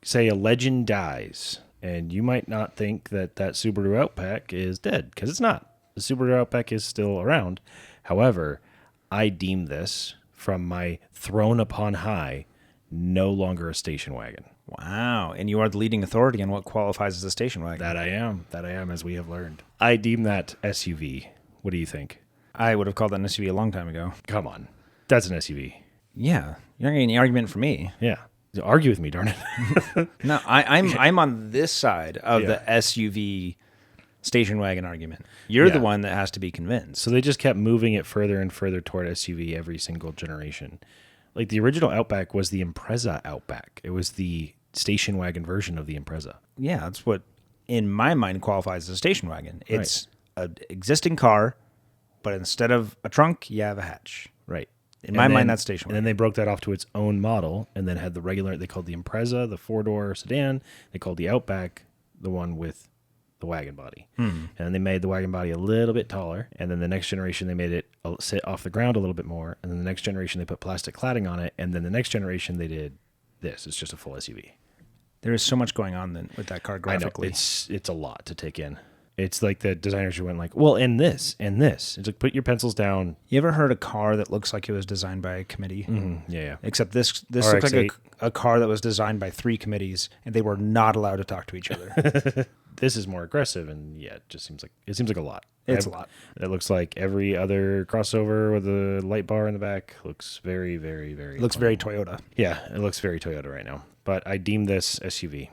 say a legend dies, and you might not think that Subaru Outback is dead, because it's not. The Subaru Outback is still around. However, I deem this, from my throne upon high, no longer a station wagon. Wow. And you are the leading authority on what qualifies as a station wagon. That I am, as we have learned. I deem that SUV. What do you think? I would have called that an SUV a long time ago. Come on. That's an SUV. Yeah. You're not getting any argument from me. Yeah. Argue with me, darn it. No, I'm on this side of the SUV station wagon argument. You're the one that has to be convinced. So they just kept moving it further and further toward SUV every single generation. Like the original Outback was the Impreza Outback. It was the station wagon version of the Impreza. Yeah, that's what, in my mind, qualifies as a station wagon. It's an existing car, but instead of a trunk, you have a hatch. Right. In my mind, that's station wagon. And then they broke that off to its own model and then had the regular, they called the Impreza, the four-door sedan. They called the Outback the one with the wagon body. And then they made the wagon body a little bit taller. And then the next generation, they made it sit off the ground a little bit more. And then the next generation, they put plastic cladding on it. And then the next generation, they did this. It's just a full SUV. There is so much going on then with that car graphically. I know. It's a lot to take in. It's like the designers who went like, well, and this, and this. It's like, put your pencils down. You ever heard a car that looks like it was designed by a committee? Mm-hmm. Yeah. Except this looks like a car that was designed by 3 committees, and they were not allowed to talk to each other. This is more aggressive, and it just seems like a lot. It's a lot. It looks like every other crossover with a light bar in the back looks very, very, very. It looks very Toyota. Yeah, it looks very Toyota right now. But I deem this SUV.